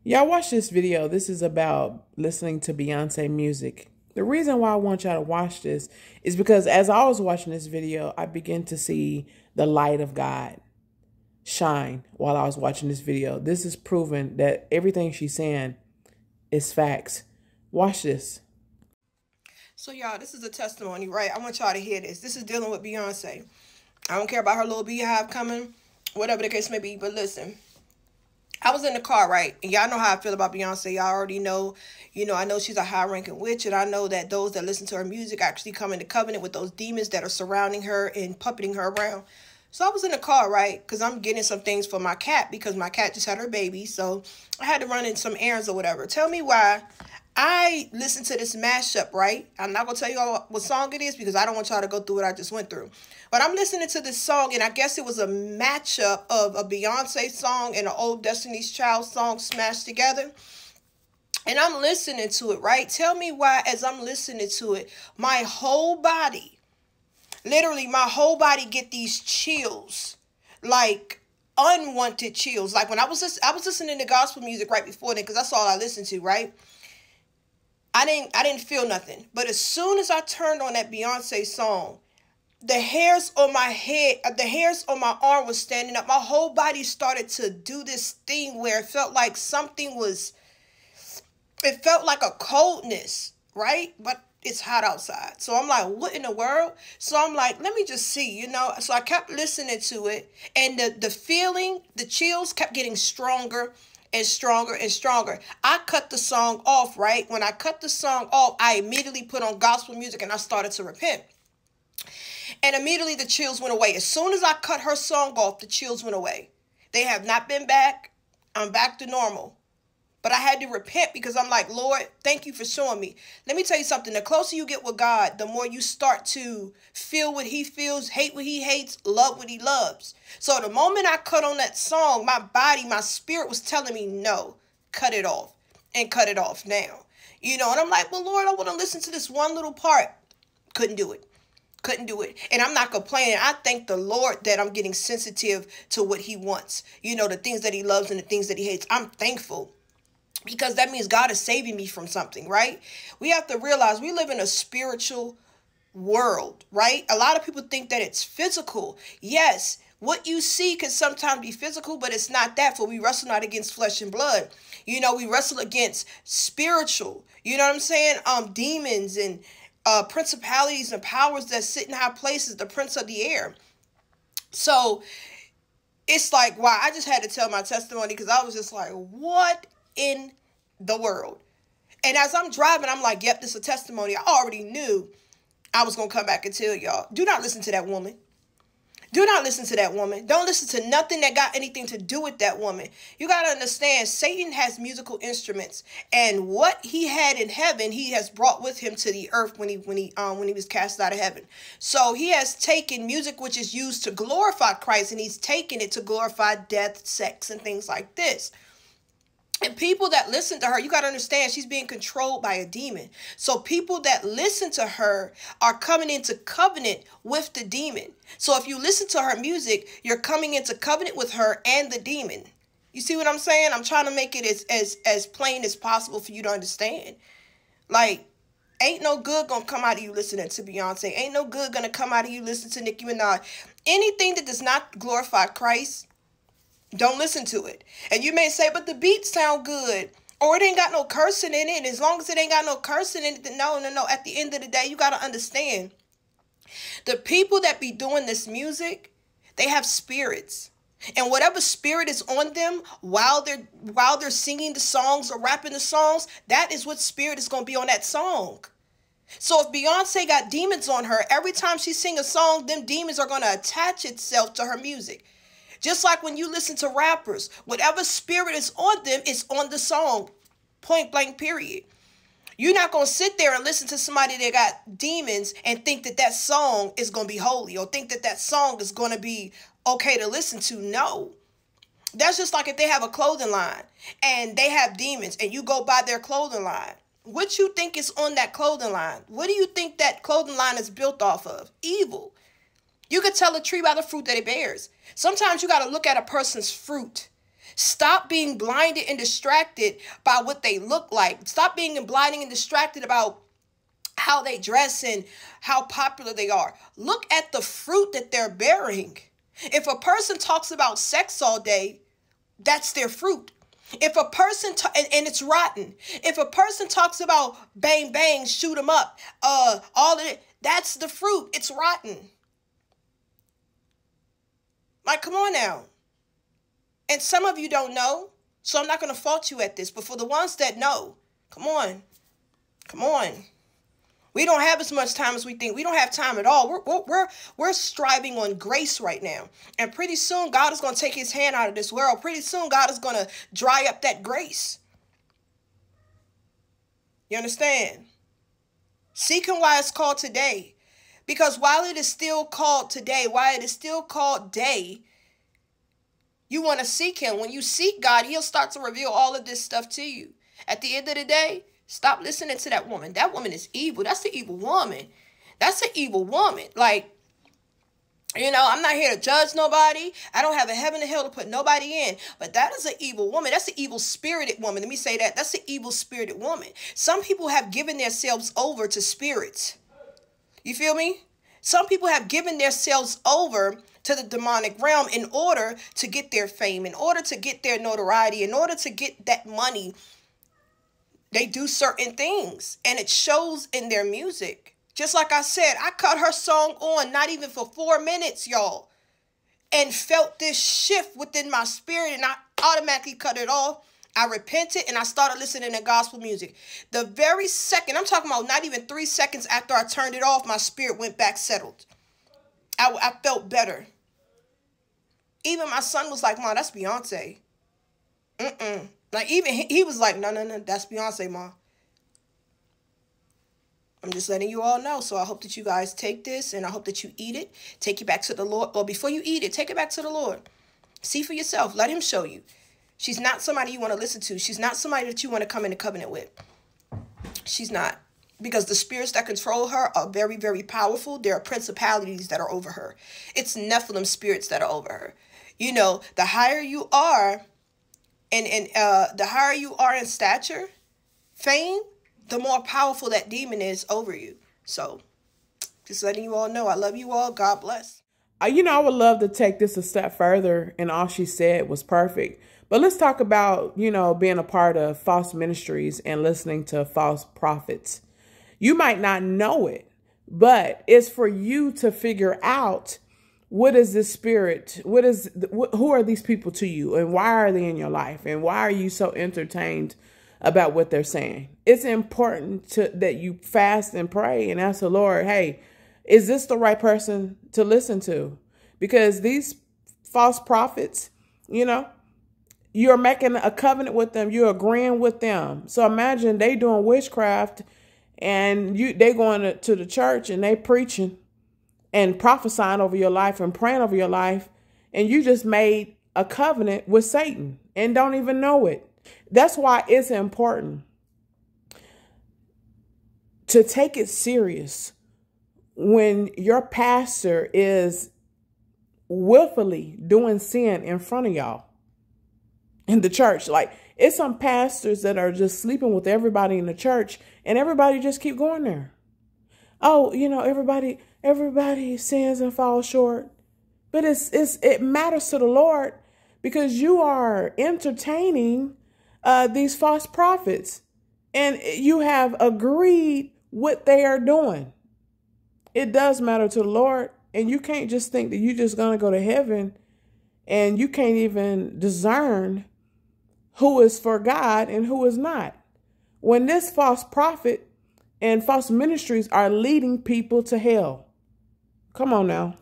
Y'all watch this video. This is about listening to Beyoncé music. The reason why I want y'all to watch this is because as I was watching this video, I began to see the light of God shine while I was watching this video. This is proven that everything she's saying is facts. Watch this. So y'all, this is a testimony, right? I want y'all to hear this. This is dealing with Beyoncé. I don't care about her little beehive coming, whatever the case may be, but listen. I was in the car, right? And y'all know how I feel about Beyoncé. Y'all already know, I know she's a high-ranking witch, and I know that those that listen to her music actually come into covenant with those demons that are surrounding her and puppeting her around. So I was in the car, right? Because I'm getting some things for my cat because my cat just had her baby. So I had to run in some errands or whatever. Tell me why I listened to this mashup, right? I'm not going to tell you all what song it is because I don't want y'all to go through what I just went through. But I'm listening to this song, and I guess it was a matchup of a Beyoncé song and an old Destiny's Child song smashed together. And I'm listening to it, right? Tell me why as I'm listening to it, my whole body, literally my whole body get these chills, like unwanted chills. Like when I was listening to gospel music right before then, because that's all I listened to, right? I didn't feel nothing. But as soon as I turned on that Beyoncé song, the hairs on my head, the hairs on my arm was standing up. My whole body started to do this thing where it felt like it felt like a coldness, right? But it's hot outside. So I'm like, what in the world? So I'm like, let me just see, So I kept listening to it. And the feeling, the chills kept getting stronger and stronger and stronger. I cut the song off, right? When I cut the song off, I immediately put on gospel music and I started to repent. And immediately the chills went away. As soon as I cut her song off, the chills went away. They have not been back. I'm back to normal. But I had to repent because I'm like, Lord, thank you for showing me. Let me tell you something. The closer you get with God, the more you start to feel what he feels, hate what he hates, love what he loves. So the moment I cut on that song, my body, my spirit was telling me, no, cut it off and cut it off now. And I'm like, well, Lord, I want to listen to this one little part. Couldn't do it. And I'm not complaining. I thank the Lord that I'm getting sensitive to what he wants. The things that he loves and the things that he hates. I'm thankful. Because that means God is saving me from something, right? We have to realize we live in a spiritual world, right? A lot of people think that it's physical. Yes, what you see can sometimes be physical, but it's not that. For we wrestle not against flesh and blood. We wrestle against spiritual. You know what I'm saying? Demons and principalities and powers that sit in high places, the prince of the air. So it's like, wow, I just had to tell my testimony because I was just like, what in the world? And as I'm driving, I'm like, yep, this is a testimony. I already knew I was going to come back and tell y'all. Do not listen to that woman. Do not listen to that woman. Don't listen to nothing that got anything to do with that woman. You got to understand, Satan has musical instruments, and what he had in heaven, he has brought with him to the earth when he was cast out of heaven. So he has taken music which is used to glorify Christ, and he's taken it to glorify death, sex, and things like this. And people that listen to her, you got to understand, she's being controlled by a demon. So people that listen to her are coming into covenant with the demon. So if you listen to her music, you're coming into covenant with her and the demon. You see what I'm saying? I'm trying to make it as plain as possible for you to understand. Like, ain't no good gonna come out of you listening to Beyonce. Ain't no good gonna come out of you listening to Nicki Minaj. Anything that does not glorify Christ, don't listen to it. And you may say, but the beats sound good, or it ain't got no cursing in it. And as long as it ain't got no cursing in it, then no. At the end of the day, you got to understand, the people that be doing this music, they have spirits. And whatever spirit is on them while they're singing the songs or rapping the songs, that is what spirit is going to be on that song. So if Beyonce got demons on her, every time she sing a song, them demons are going to attach itself to her music. Just like when you listen to rappers, whatever spirit is on them is on the song, point blank, period. You're not going to sit there and listen to somebody that got demons and think that that song is going to be holy or think that that song is going to be okay to listen to. No. That's just like if they have a clothing line and they have demons and you go buy their clothing line. What you think is on that clothing line? What do you think that clothing line is built off of? Evil. You could tell a tree by the fruit that it bears. Sometimes you got to look at a person's fruit Stop being blinded and distracted by what they look like. Stop being blinded and distracted about how they dress and how popular they are. Look at the fruit that they're bearing. If a person talks about sex all day, that's their fruit. If a person, and it's rotten. If a person talks about bang, bang, shoot 'em up, all of it, that's the fruit. It's rotten. Like, come on now. And some of you don't know, so I'm not going to fault you at this. But for the ones that know, come on. Come on. We don't have as much time as we think. We don't have time at all. We're striving on grace right now. And pretty soon, God is going to take his hand out of this world. Pretty soon, God is going to dry up that grace. You understand? Seek him while it's called today. Because while it is still called today, while it is still called day, you want to seek him. When you seek God, he'll start to reveal all of this stuff to you. At the end of the day, stop listening to that woman. That woman is evil. That's the evil woman. That's an evil woman. Like, you know, I'm not here to judge nobody. I don't have a heaven and hell to put nobody in. But that is an evil woman. That's an evil-spirited woman. Let me say that. That's an evil-spirited woman. Some people have given themselves over to spirits. You feel me? Some people have given themselves over to the demonic realm in order to get their fame, in order to get their notoriety, in order to get that money. They do certain things, and it shows in their music. Just like I said, I cut her song on not even for 4 minutes, y'all, and felt this shift within my spirit, and I automatically cut it off. I repented, and I started listening to gospel music. The very second, I'm talking about not even 3 seconds after I turned it off, my spirit went back settled. I felt better. Even my son was like, Mom, that's Beyoncé. Like, even he was like, no, that's Beyoncé, Mom. I'm just letting you all know. So I hope that you guys take this, and I hope that you eat it. Take it back to the Lord. Well, before you eat it, take it back to the Lord. See for yourself. Let him show you. She's not somebody you want to listen to. She's not somebody that you want to come into covenant with. She's not. Because the spirits that control her are very, very powerful. There are principalities that are over her. It's Nephilim spirits that are over her. You know, the higher you are, and the higher you are in stature, fame, the more powerful that demon is over you. So, just letting you all know, I love you all. God bless. You know, I would love to take this a step further, and all she said was perfect. But let's talk about, you know, being a part of false ministries and listening to false prophets. You might not know it, but it's for you to figure out, what is this spirit? Who are these people to you? And why are they in your life? And why are you so entertained about what they're saying? It's important that you fast and pray and ask the Lord, hey, is this the right person to listen to? Because these false prophets, you know, you're making a covenant with them. You're agreeing with them. So imagine they doing witchcraft, and they going to the church and they preaching and prophesying over your life and praying over your life, and you just made a covenant with Satan and don't even know it. That's why it's important to take it serious when your pastor is willfully doing sin in front of y'all in the church. Like, it's some pastors that are just sleeping with everybody in the church, and everybody just keep going there. Oh, you know, everybody sins and falls short. But it matters to the Lord, because you are entertaining these false prophets, and you have agreed what they are doing. It does matter to the Lord, and you can't just think that you're just going to go to heaven, and you can't even discern who is for God and who is not. When this false prophet and false ministries are leading people to hell. Come on now.